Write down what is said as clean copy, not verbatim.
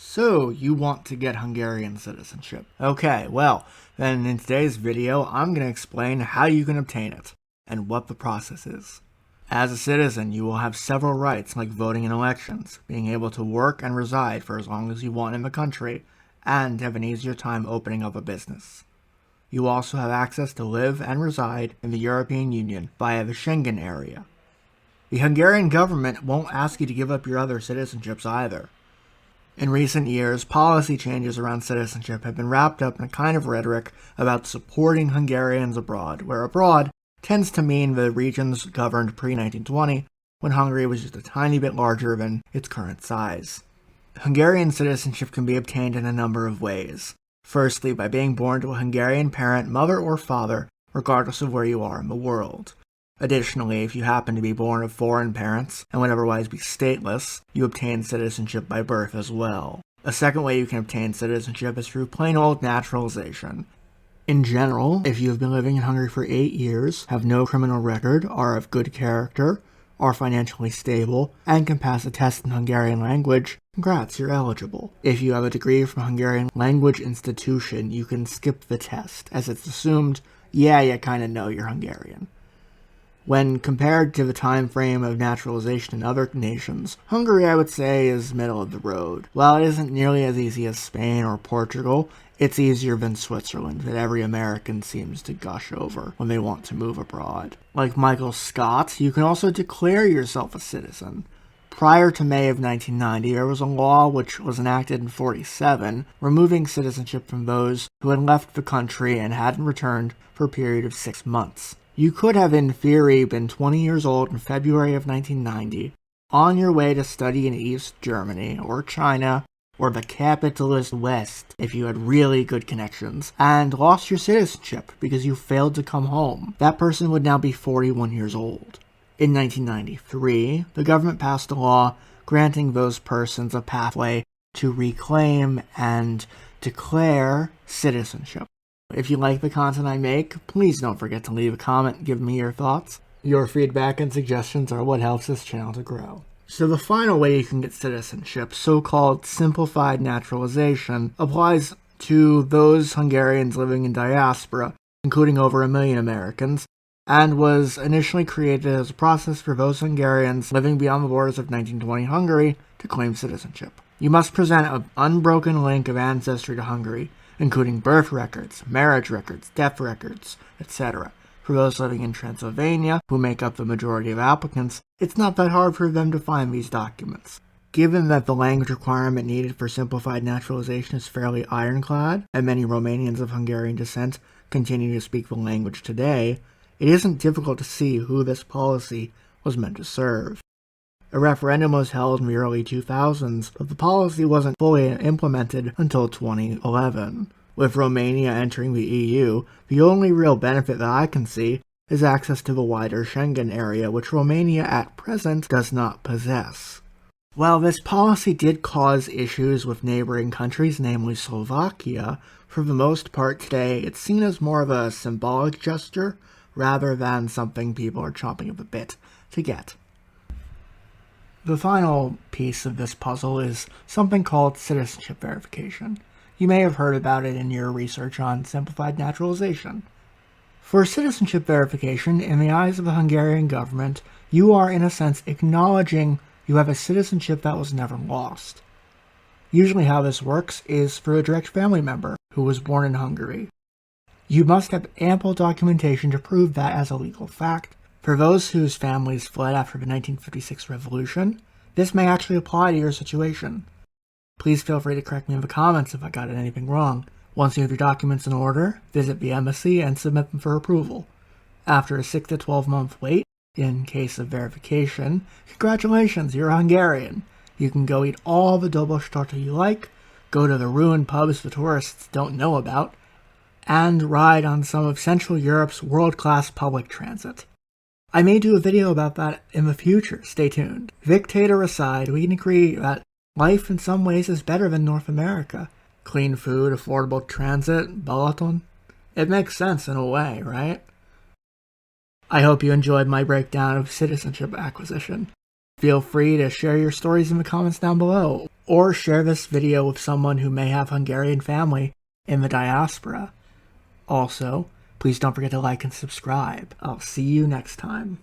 So, you want to get Hungarian citizenship. Okay, well, then in today's video, I'm going to explain how you can obtain it, and what the process is. As a citizen, you will have several rights like voting in elections, being able to work and reside for as long as you want in the country, and have an easier time opening up a business. You also have access to live and reside in the European Union via the Schengen area. The Hungarian government won't ask you to give up your other citizenships either. In recent years, policy changes around citizenship have been wrapped up in a kind of rhetoric about supporting Hungarians abroad, where abroad tends to mean the regions governed pre-1920, when Hungary was just a tiny bit larger than its current size. Hungarian citizenship can be obtained in a number of ways. Firstly, by being born to a Hungarian parent, mother or father, regardless of where you are in the world. Additionally, if you happen to be born of foreign parents and would otherwise be stateless, you obtain citizenship by birth as well. A second way you can obtain citizenship is through plain old naturalization. In general, if you have been living in Hungary for 8 years, have no criminal record, are of good character, are financially stable, and can pass a test in Hungarian language, congrats, you're eligible. If you have a degree from a Hungarian language institution, you can skip the test, as it's assumed, yeah, you kinda know you're Hungarian. When compared to the time frame of naturalization in other nations, Hungary, I would say, is middle of the road. While it isn't nearly as easy as Spain or Portugal, it's easier than Switzerland that every American seems to gush over when they want to move abroad. Like Michael Scott, you can also declare yourself a citizen. Prior to May of 1990, there was a law which was enacted in 1947, removing citizenship from those who had left the country and hadn't returned for a period of 6 months. You could have, in theory, been 20 years old in February of 1990, on your way to study in East Germany, or China, or the capitalist West, if you had really good connections, and lost your citizenship because you failed to come home. That person would now be 41 years old. In 1993, the government passed a law granting those persons a pathway to reclaim and declare citizenship. If you like the content I make, please don't forget to leave a comment and give me your thoughts. Your feedback and suggestions are what helps this channel to grow. So the final way you can get citizenship, so-called Simplified Naturalization, applies to those Hungarians living in diaspora, including over 1 million Americans, and was initially created as a process for those Hungarians living beyond the borders of 1920 Hungary to claim citizenship. You must present an unbroken link of ancestry to Hungary, including birth records, marriage records, death records, etc. For those living in Transylvania, who make up the majority of applicants, it's not that hard for them to find these documents. Given that the language requirement needed for simplified naturalization is fairly ironclad, and many Romanians of Hungarian descent continue to speak the language today, it isn't difficult to see who this policy was meant to serve. A referendum was held in the early 2000s, but the policy wasn't fully implemented until 2011. With Romania entering the EU, the only real benefit that I can see is access to the wider Schengen area, which Romania at present does not possess. While this policy did cause issues with neighboring countries, namely Slovakia, for the most part today it's seen as more of a symbolic gesture rather than something people are chomping at the bit to get. The final piece of this puzzle is something called citizenship verification. You may have heard about it in your research on simplified naturalization. For citizenship verification, in the eyes of the Hungarian government, you are in a sense acknowledging you have a citizenship that was never lost. Usually how this works is for a direct family member who was born in Hungary. You must have ample documentation to prove that as a legal fact. For those whose families fled after the 1956 revolution, this may actually apply to your situation. Please feel free to correct me in the comments if I got anything wrong. Once you have your documents in order, visit the embassy and submit them for approval. After a 6 to 12 month wait, in case of verification, congratulations, you're Hungarian. You can go eat all the dobostarta you like, go to the ruined pubs the tourists don't know about, and ride on some of Central Europe's world-class public transit. I may do a video about that in the future, stay tuned. Dictator aside, we can agree that life in some ways is better than North America. Clean food, affordable transit, Balaton. It makes sense in a way, right? I hope you enjoyed my breakdown of citizenship acquisition. Feel free to share your stories in the comments down below, or share this video with someone who may have Hungarian family in the diaspora. Also, please don't forget to like and subscribe. I'll see you next time.